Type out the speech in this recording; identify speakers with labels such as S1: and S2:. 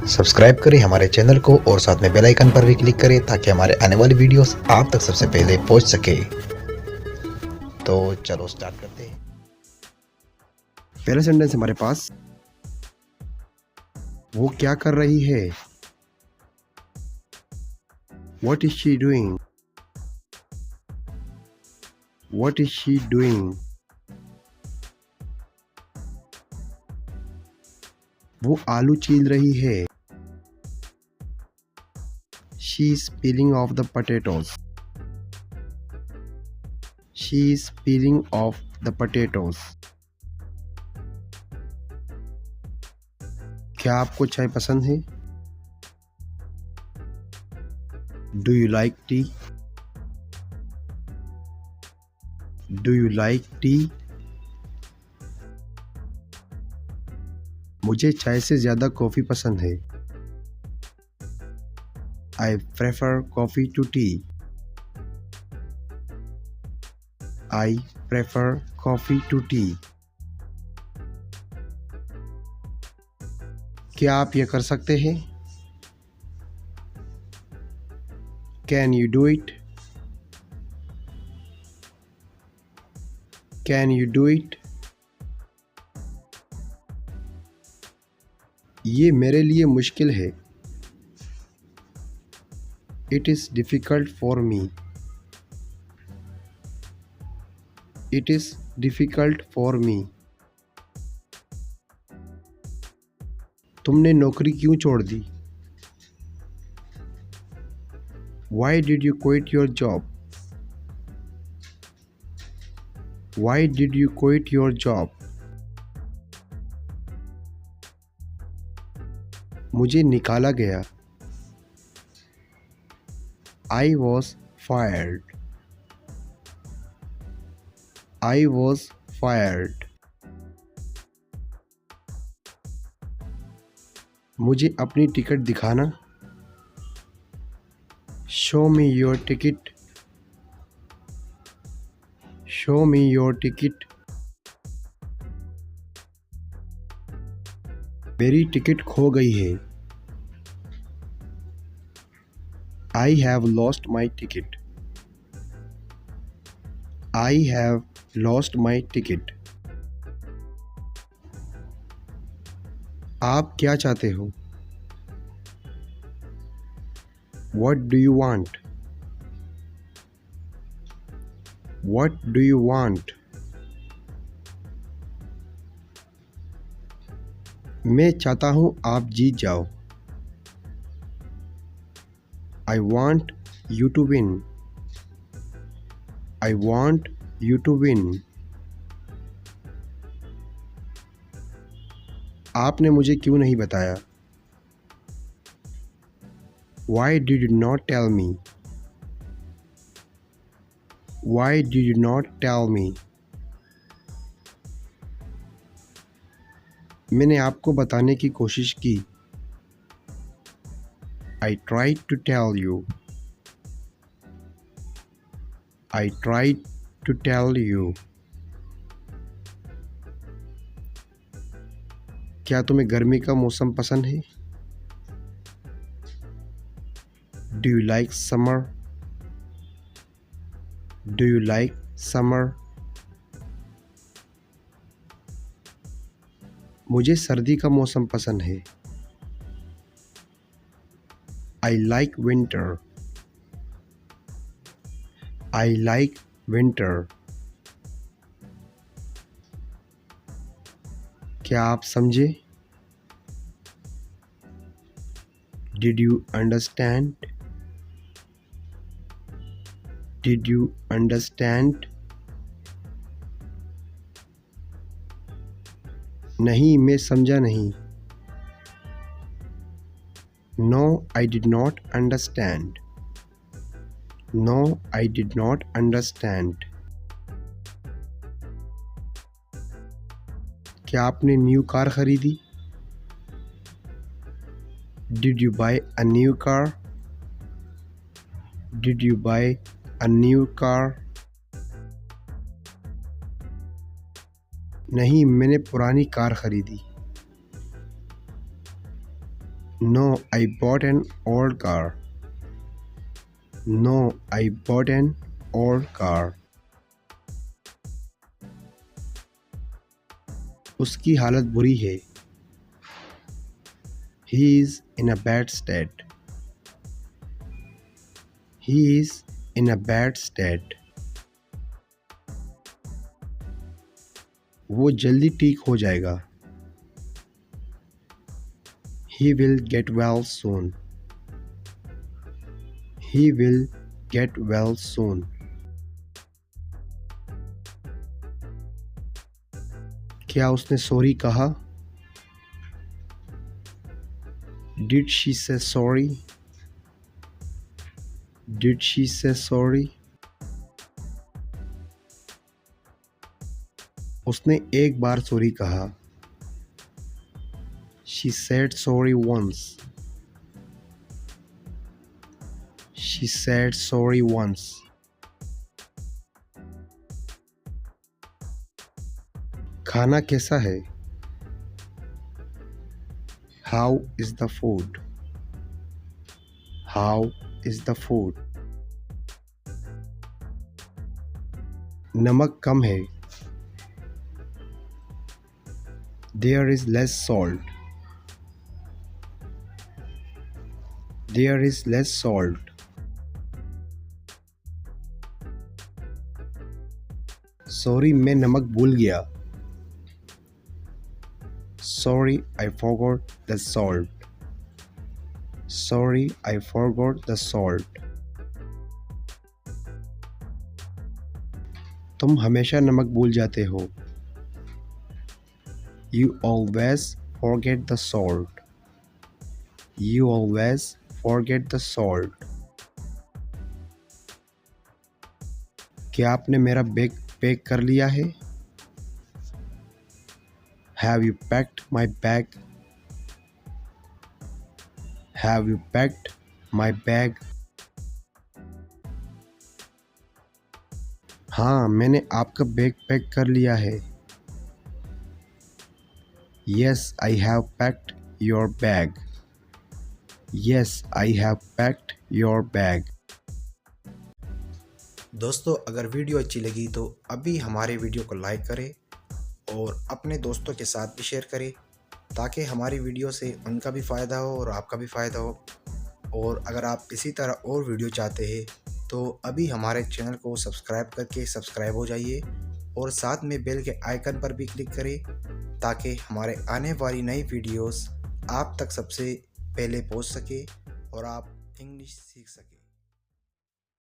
S1: Subscribe करें हमारे channel को और साथ में बेल आइकन पर भी क्लिक करें ताकि हमारे आने वाली वीडियोस आप तक सबसे पहले पहुंच सके। तो चलो स्टार्ट करते हैं। पहला सेंटेंस हमारे पास, वो क्या कर रही है? What is she doing? What is she doing? वो आलू छील रही है। She is peeling off the potatoes. She is peeling off the potatoes. क्या आपको चाय पसंद है? Do you like tea? Do you like tea? मुझे चाय से ज़्यादा कॉफ़ी पसंद है। I prefer coffee to tea. I prefer coffee to tea. क्या आप ये कर सकते हैं? Can you do it? Can you do it? ये मेरे लिए मुश्किल है। It is difficult for me. It is difficult for me. तुमने नौकरी क्यों छोड़ दी? Why did you quit your job? Why did you quit your job? मुझे निकाला गया। I was fired. I was fired. मुझे अपनी टिकट दिखाना। Show me your ticket. Show me your ticket. मेरी टिकट खो गई है। I have lost my ticket. I have lost my ticket. आप क्या चाहते हो? What do you want? What do you want? मैं चाहता हूँ आप जीत जाओ। I want you to win. I want you to win. आपने मुझे क्यों नहीं बताया? Why did you not tell me? Why did you not tell me? मैंने आपको बताने की कोशिश की। I tried to tell you. I tried to tell you. क्या तुम्हें गर्मी का मौसम पसंद है? Do you like summer? Do you like summer? मुझे सर्दी का मौसम पसंद है। I like winter. I like winter. क्या आप समझे? Did you understand? Did you understand? नहीं, मैं समझा नहीं। No, I did not understand. No, I did not understand. क्या आपने न्यू कार खरीदी? Did you buy a new car? Did you buy a new car? नहीं, मैंने पुरानी कार खरीदी।
S2: No, I bought an old car. No, I bought an old car. उसकी हालत बुरी है. He is in a bad state. He is in a bad state. वो जल्दी ठीक हो जाएगा. He will get well soon. He will get well soon. क्या उसने सॉरी कहा? Did she say sorry? Did she say sorry? उसने एक बार सॉरी कहा. She said sorry once. She said sorry once. खाना कैसा है? How is the food? How is the food? नमक कम है. There is less salt. There is less salt. Sorry, मैं नमक भूल गया. Sorry, I forgot the salt. Sorry, I forgot the salt. तुम हमेशा नमक भूल जाते हो. You always forget the salt. You always forget the salt. क्या आपने मेरा बैग पैक कर लिया है? Have you packed my bag? Have you packed my bag? हाँ, मैंने आपका बैग पैक कर लिया है. Yes, I have packed your bag. Yes, I have packed your bag.
S1: दोस्तों, अगर वीडियो अच्छी लगी तो अभी हमारे वीडियो को लाइक करें और अपने दोस्तों के साथ भी शेयर करें ताकि हमारी वीडियो से उनका भी फ़ायदा हो और आपका भी फ़ायदा हो। और अगर आप इसी तरह और वीडियो चाहते हैं तो अभी हमारे चैनल को सब्सक्राइब करके सब्सक्राइब हो जाइए और साथ में बेल के आइकन पर भी क्लिक करें ताकि हमारे आने वाली नई वीडियोस आप तक सबसे पहले पहुंच सके और आप इंग्लिश सीख सकें।